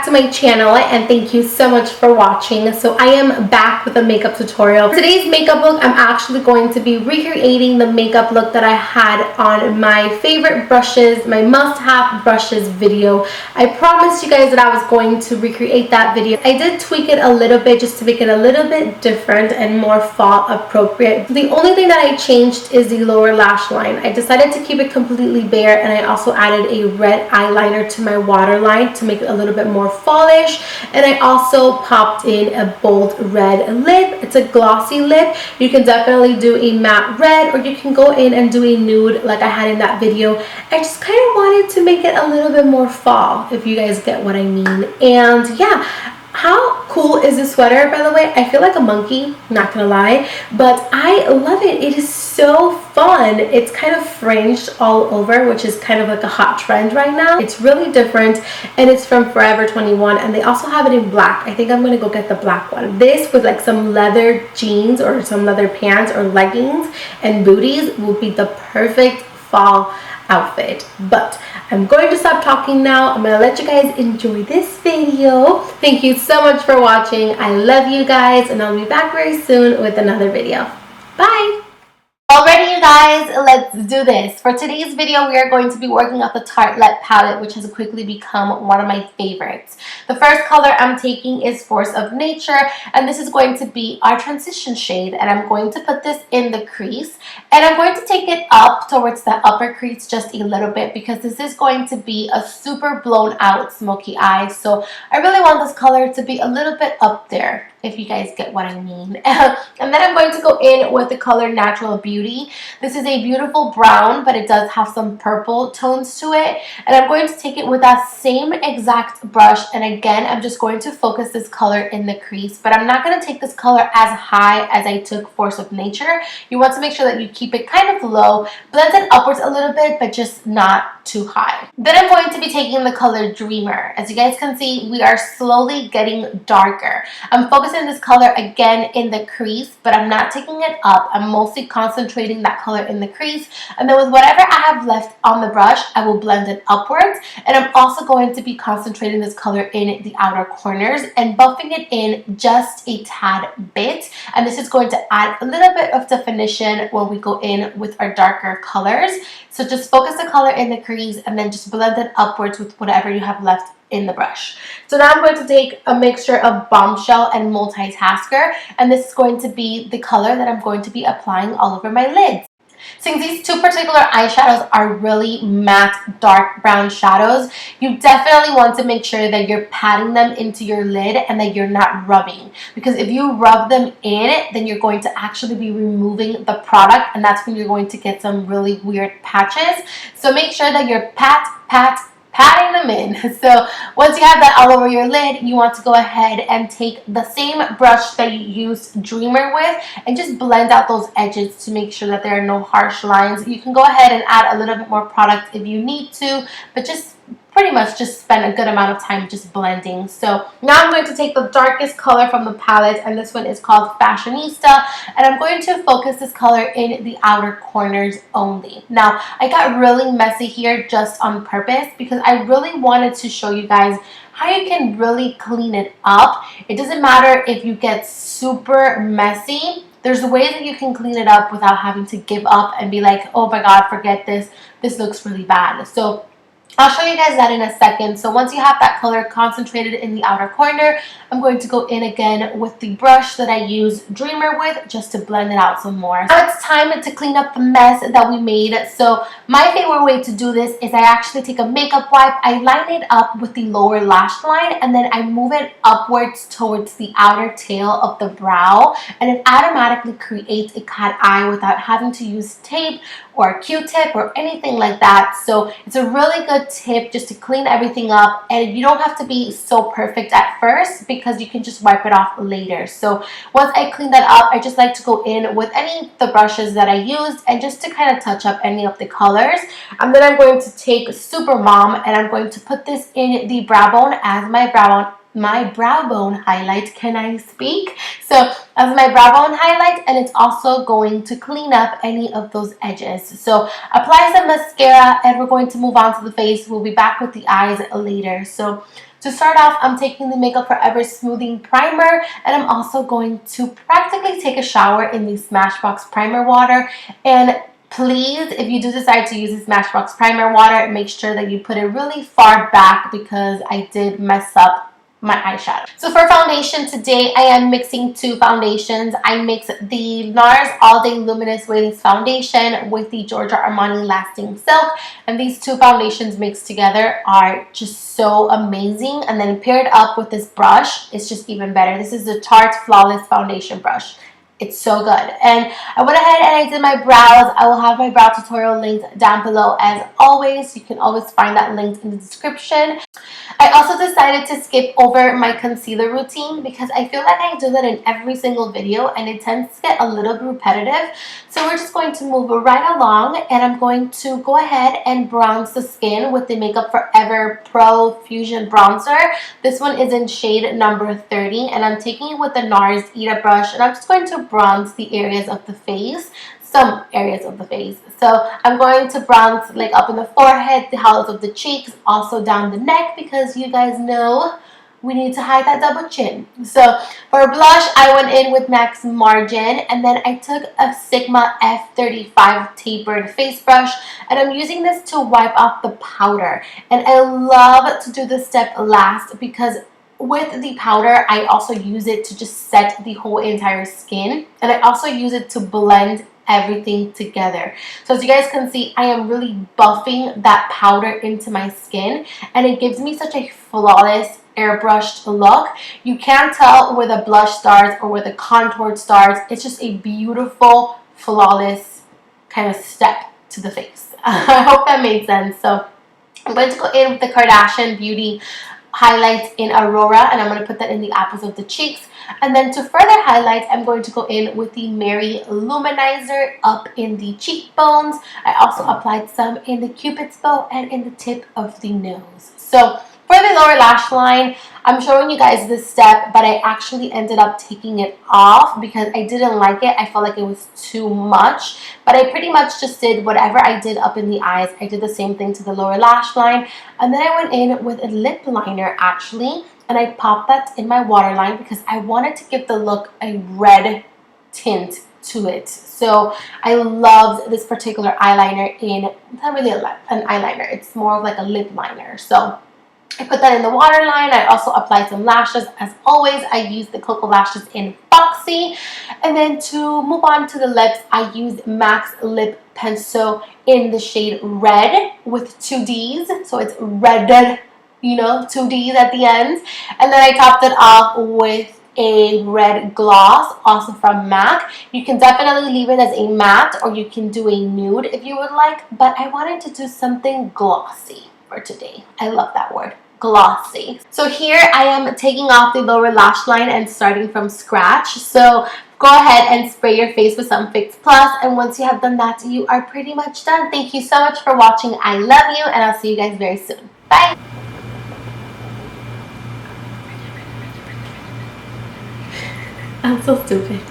to my channel and thank you so much for watching. So I am back with a makeup tutorial. For today's makeup look, I'm actually going to be recreating the makeup look that I had on my favorite brushes, my must-have brushes video. I promised you guys that I was going to recreate that video. I did tweak it a little bit just to make it a little bit different and more fall appropriate. The only thing that I changed is the lower lash line. I decided to keep it completely bare, and I also added a red eyeliner to my waterline to make it a little bit more fallish, and I also popped in a bold red lip. It's a glossy lip. You can definitely do a matte red, or you can go in and do a nude like I had in that video. I just kind of wanted to make it a little bit more fall, if you guys get what I mean. And yeah, how cool is this sweater, by the way? I feel like a monkey, not gonna lie, but I love it. It is so fun. It's kind of fringed all over, which is kind of like a hot trend right now. It's really different, and it's from Forever 21, and they also have it in black. I think I'm gonna go get the black one. This with like some leather jeans or some leather pants or leggings and booties will be the perfect fall outfit. But I'm going to stop talking now. I'm gonna let you guys enjoy this video. Thank you so much for watching. I love you guys, and I'll be back very soon with another video. Bye. Alrighty, you guys, let's do this. For today's video, we are going to be working off the Tartelette palette, which has quickly become one of my favorites. The first color I'm taking is Force of Nature, and this is going to be our transition shade, and I'm going to put this in the crease, and I'm going to take it up towards the upper crease just a little bit because this is going to be a super blown out smoky eye. So I really want this color to be a little bit up there, if you guys get what I mean. And then I'm going to go in with the color Natural Beauty. This is a beautiful brown, but it does have some purple tones to it. And I'm going to take it with that same exact brush. And again, I'm just going to focus this color in the crease. But I'm not going to take this color as high as I took Force of Nature. You want to make sure that you keep it kind of low. Blend it upwards a little bit, but just not too high. Then I'm going to be taking the color Dreamer. As you guys can see, we are slowly getting darker. I'm focusing this color again in the crease, but I'm not taking it up. I'm mostly concentrating that color in the crease, and then with whatever I have left on the brush, I will blend it upwards. And I'm also going to be concentrating this color in the outer corners and buffing it in just a tad bit, and this is going to add a little bit of definition when we go in with our darker colors. So just focus the color in the crease and then just blend it upwards with whatever you have left in the brush. So now I'm going to take a mixture of Bombshell and Multitasker, and this is going to be the color that I'm going to be applying all over my lids. Since these two particular eyeshadows are really matte dark brown shadows, you definitely want to make sure that you're patting them into your lid and that you're not rubbing, because if you rub them in, then you're going to actually be removing the product, and that's when you're going to get some really weird patches. So make sure that you're patting them in. So once you have that all over your lid, you want to go ahead and take the same brush that you used Dreamer with and just blend out those edges to make sure that there are no harsh lines. You can go ahead and add a little bit more product if you need to, but just pretty much just spend a good amount of time just blending. So now I'm going to take the darkest color from the palette, and this one is called Fashionista, and I'm going to focus this color in the outer corners only. Now, I got really messy here just on purpose because I really wanted to show you guys how you can really clean it up. It doesn't matter if you get super messy. There's ways that you can clean it up without having to give up and be like, oh my god, forget this. This looks really bad. So I'll show you guys that in a second. So once you have that color concentrated in the outer corner, I'm going to go in again with the brush that I used Dreamer with just to blend it out some more. Now it's time to clean up the mess that we made. So my favorite way to do this is I actually take a makeup wipe, I line it up with the lower lash line, and then I move it upwards towards the outer tail of the brow, and it automatically creates a cat eye without having to use tape or a Q-tip or anything like that. So it's a really good tip just to clean everything up, and you don't have to be so perfect at first because you can just wipe it off later. So once I clean that up, I just like to go in with any of the brushes that I used and just to kind of touch up any of the colors. And then I'm going to take Super Mom, and I'm going to put this in the brow bone as my brow bone highlight. Can I speak? So as my brow bone highlight, and it's also going to clean up any of those edges. So apply some mascara, and we're going to move on to the face. We'll be back with the eyes later. So To start off, I'm taking the Makeup Forever Smoothing Primer, and I'm also going to practically take a shower in the Smashbox Primer water. And please, if you do decide to use this Smashbox Primer water, make sure that you put it really far back because I did mess up my eyeshadow. So for foundation today, I am mixing two foundations. I mix the NARS All Day Luminous Weightless Foundation with the Giorgio Armani Lasting Silk, and these two foundations mixed together are just so amazing. And then paired up with this brush, it's just even better. This is the Tarte Flawless Foundation Brush. It's so good. And I went ahead and I did my brows. I will have my brow tutorial linked down below as always. You can always find that linked in the description. I also decided to skip over my concealer routine because I feel like I do that in every single video and it tends to get a little bit repetitive. So we're just going to move right along, and I'm going to go ahead and bronze the skin with the Makeup Forever Pro Fusion Bronzer. This one is in shade number 30, and I'm taking it with the NARS Ita brush, and I'm just going to bronze the areas of the face. Some areas of the face. So I'm going to bronze like up in the forehead, the hollows of the cheeks, also down the neck, because you guys know we need to hide that double chin. So for blush, I went in with Max Margin, and then I took a Sigma F35 tapered face brush, and I'm using this to wipe off the powder. And I love to do this step last because with the powder, I also use it to just set the whole entire skin, and I also use it to blend everything together. So as you guys can see, I am really buffing that powder into my skin, and it gives me such a flawless airbrushed look. You can't tell where the blush starts or where the contour starts. It's just a beautiful, flawless kind of step to the face. I hope that made sense. So I'm going to go in with the Kardashian Beauty highlights in Aurora, and I'm going to put that in the apples of the cheeks. And then to further highlight, I'm going to go in with the Mary Luminizer up in the cheekbones. I also applied some in the Cupid's bow and in the tip of the nose. So for the lower lash line, I'm showing you guys this step, but I actually ended up taking it off because I didn't like it. I felt like it was too much, but I pretty much just did whatever I did up in the eyes. I did the same thing to the lower lash line, and then I went in with a lip liner actually, and I popped that in my waterline because I wanted to give the look a red tint to it. So I loved this particular eyeliner in, it's not really an eyeliner, it's more of like a lip liner. So I put that in the waterline. I also applied some lashes. As always, I used the Cocoa Lashes in Foxy. And then to move on to the lips, I used MAC Lip Pencil in the shade Red with 2 D's. So it's red, you know, 2 D's at the end. And then I topped it off with a red gloss, also from MAC. You can definitely leave it as a matte, or you can do a nude if you would like. But I wanted to do something glossy for today. I love that word, glossy. So here I am taking off the lower lash line and starting from scratch. So go ahead and spray your face with some Fix Plus, and once you have done that, you are pretty much done. Thank you so much for watching. I love you, and I'll see you guys very soon. Bye! I'm so stupid.